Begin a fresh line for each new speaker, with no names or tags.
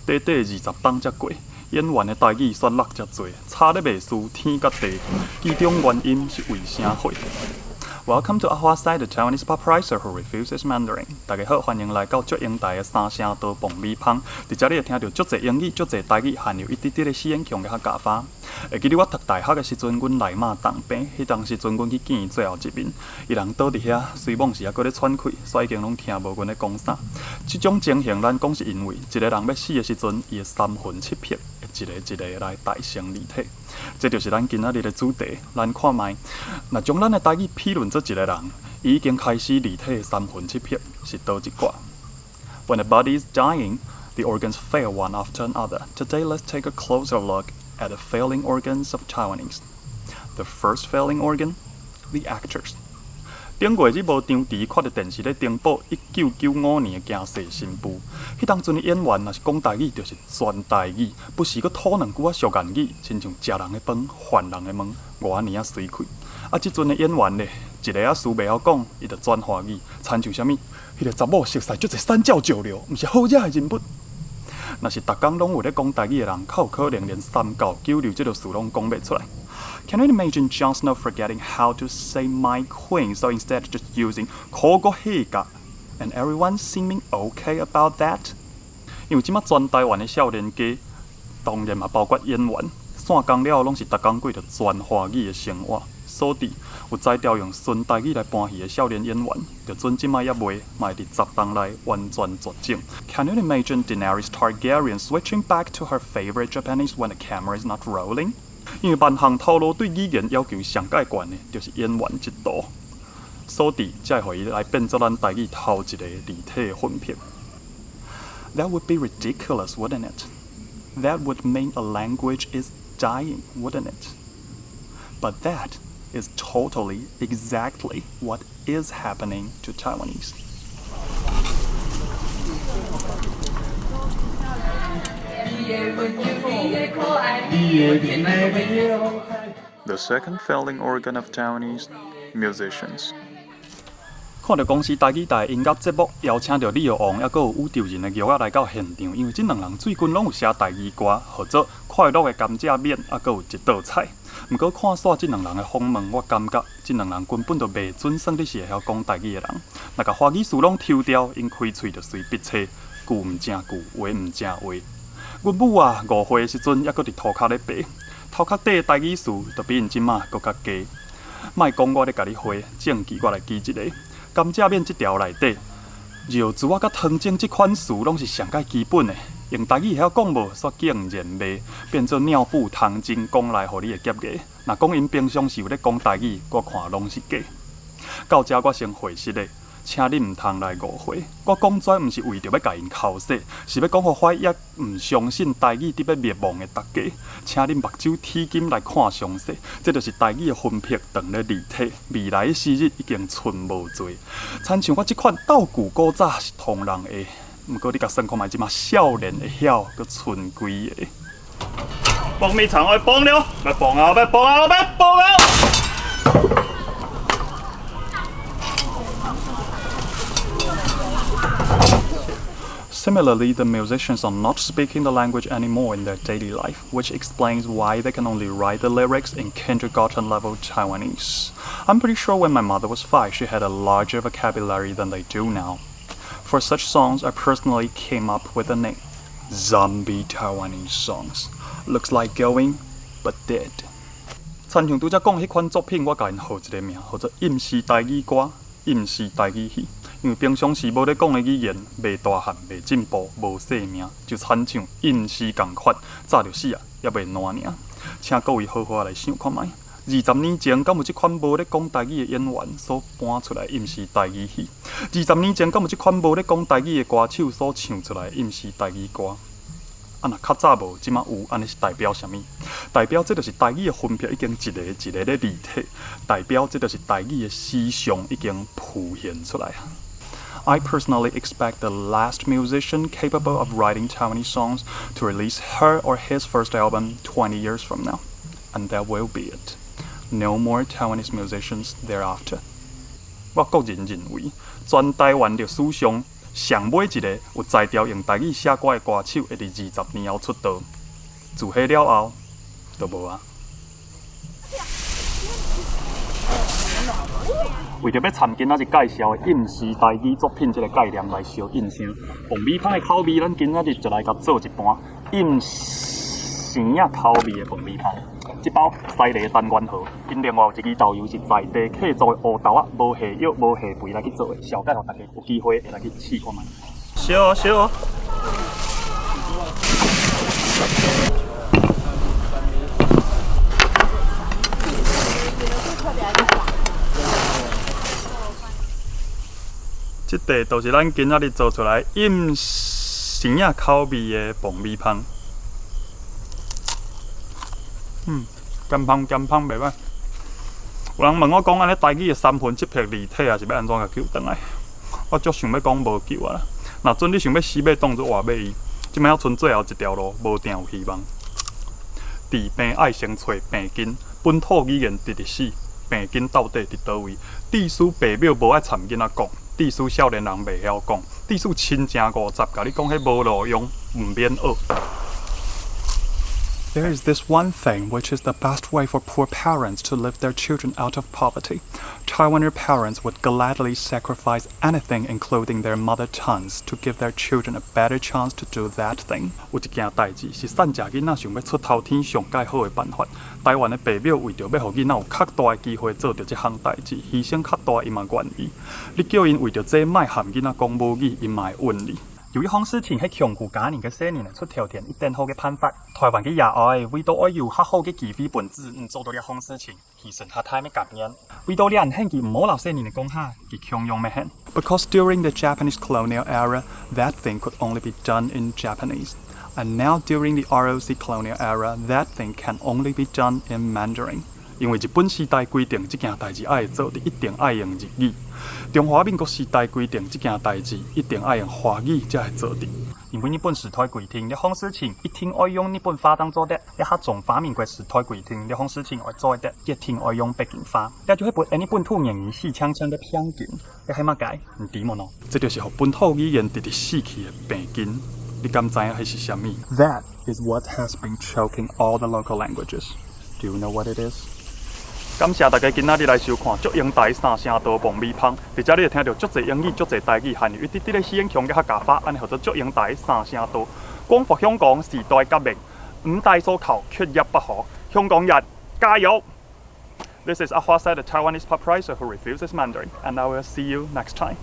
短短20档才过，演员的台语选落才多，差咧袂输天甲地。其中原因是为啥会？Welcome to Ahua Sai, the Taiwanese pop writer who refuses Mandarin. 大家好，欢迎来到足英台的三声刀蹦米芳。伫这里会听到足侪英语、足侪台语，含有一滴滴的死眼腔甲假发。会记得我读大学的时阵，阮奶妈当兵，迄当时阵阮去见伊最后一面，伊人倒伫遐，随梦时还搁咧喘气，所以已经拢听无阮咧讲啥。这种情形，咱讲是因为一个人要死的时阵，伊的三魂七魄会一个来代成离体。这就是咱今仔日的主题。咱看卖，若将咱的台语批论做一个人，伊已经开始离体的三魂七魄是倒一挂。When a body is dying, the organs fail one after another. Today, let's take a closer look at the failing organs of Taiwanese. The first failing organ, the actors. 顶月日无张弛，看到电视咧登报1995年的惊世新妇。迄当阵的演员若是讲台语，就是全台语，不时搁吐两句俗谚语，亲像食人的饭，还人的问，偌尔水气。即阵的演员咧，一个词袂晓讲，伊就转华语，亲像啥物？迄个查某熟识足侪三教九流，毋是好惹的人物。若是逐工拢有咧讲台语的人，较有可能连三教九流这条词拢讲袂出来。Can you imagine Jon Snow forgetting how to say "my queen", so instead just using "kogohega", and everyone seeming okay about that? 因为即马全台湾的少年家，当然嘛包括演员，散工了拢是逐工过着全华语的生活，所以有才调用纯台语来搬戏的少年演员，就准即马也袂嘛会伫10档内完全绝种。Can you imagine Daenerys Targaryen switching back to her favorite Japanese when the camera is not rolling? 因为万项套路对语言要求上界悬的，就是演员这道，所以才会互伊来变做咱台语头一个立体的分片。That would be ridiculous, wouldn't it? That would mean a language is dying, wouldn't it? But that is totally, exactly what is happening to Taiwanese. The second failing organ of Taiwanese, musicians. 看到公司台语台音乐节目邀请到李耀王，还佫有宇宙人的玉仔来到现场，因为这两人最近拢有写台语歌，或者快乐的甘蔗面，还佫有一道菜。毋过看煞这两人的访问，我感觉这两人根本就袂准算你是会晓讲台语的人。若甲华语词拢抽掉，因开喙就随笔切，句毋正句，话毋正话。阮母啊，5岁的时阵还佫伫涂骹咧爬，头壳底的台语词就比因即马佫较加。莫讲我咧甲你回，证据我来记一个。甘蔗面这条内底，肉珠啊甲汤蒸这款词拢是上界基本的。用台语会晓讲无，煞竟然袂变做尿布汤蒸讲来，互你会夹个。若讲因平常时有咧讲台语，我看拢是假。到这我先回失咧，请你毋通来误会。我讲这毋是为着要甲因口洗，是要讲互怀也毋相信台语伫要灭亡的大家，请你目睭铁金来看详细。这就是台语的分撇断咧立体，未来的时日已经剩无多。亲像我即款道具古早是通人的。毋过你甲算看卖，即马少年会晓，佮剩几个？爆米肠要爆了，要爆啊！要爆啊！要爆啊！ Similarly, the musicians are not speaking the language anymore in their daily life, which explains why they can only write the lyrics in kindergarten level Taiwanese. I'm pretty sure when my mother was 5, she had a larger vocabulary than they do now. For such songs, I personally came up with the name Zombie Taiwanese songs. Looks like going, but dead. 亲像拄则讲迄款作品，我甲因号一个名，叫做隐士台语歌、隐士台语戏。因为平常时无咧讲的语言，袂大汉、袂进步、无生命，就亲像隐士共款，早就死啊，也袂烂尔。请各位好好来想看卖。20年前，敢有即款无咧讲台语的演员所搬出来隐士台语戏？20年前，敢有即款无咧讲台语的歌手所唱出来隐士台语歌？若较早无，即马有，安尼是代表啥物？代表这就是台语的分别已经一个一个咧立体，代表这就是台语的思想已经浮现出来啊。I personally expect the last musician capable of writing Taiwanese songs to release her or his first album 20 years from now, and that will be it. No more Taiwanese musicians thereafter. 我个人认为，全台湾历史上上尾一个有才调用台语写歌的歌手，会伫20年后出道。自迄了后，就无啊。为着要参今仔日介绍的饮食台语作品这个概念来小印象，红米香的口味，咱今仔日就来甲做一盘饮生啊口味的红米香。这包西梨单元号，因另外有一支豆油是在地客做的乌豆啊，无下药、无下肥来去做的，小介互大家有机会会来去试看卖。烧烧。这块就是咱今仔日做出来饮生啊口味的爆米香。咸香袂歹。有人问我讲，安尼台语的三分即撇立体也是要安怎甲救倒来？我足想要讲无救啊啦。若准你想要死马当作活马医，即摆还剩最后一条路，无定有希望。治病爱先找病根，本土语言直直死，病根到底伫倒位？地书爸母无爱参囡仔讲。地书少年人袂晓讲，地书亲情50，甲你讲迄无路用，毋免学。There is this one thing which is the best way for poor parents to lift their children out of poverty. Taiwanese parents would gladly sacrifice anything, including their mother tongues, to give their children a better chance to do that thing. 有一件代志是善食囡仔想要出头天上介好的办法。台湾的爸母为着要互囡仔有较大的机会做到这项代志，牺牲较大，伊嘛愿意。你叫因为着这卖含囡仔讲母语，因嘛会允你。由于方事情喺强固家年嘅些年嚟出条件一定好嘅判法，台湾嘅野外为到爱有较好嘅机会本质，做到了方事情，牺牲下太咩感恩，为到人輕佢唔好留些年嚟講下，佢強用咩輕。Because during the Japanese colonial era, that thing could only be done in Japanese, and now during the ROC colonial era, that thing can only be done in Mandarin. 因为日本时代规定，这件代志爱做，就一定爱用日语。中华民国时代规定，这件代志一定爱用华语才会做的。因为日本时代规定，你方事情一定爱用日本话当做的，你下中华民国时代规定，你方事情爱做的，一定爱用北京话。也就係日本土言語死槍槍嘅偏見，你係乜解？唔知麼咯？這就是互本土語言直直死去嘅病根。你敢知影係是啥物 ？That is what has been choking all the local languages. Do you know what it is? 感謝大家今仔日來收看祝英台三聲道爆米香，而且你會聽到足濟英語、足濟台語，含有一啲啲嘅戲影強嘅客家話，安尼叫做祝英台三聲道。光復香港時代革命，五大訴求缺一不可，香港人加油 ！This is Ahua Sai, the Taiwanese pop writer who refuses Mandarin, and I will see you next time.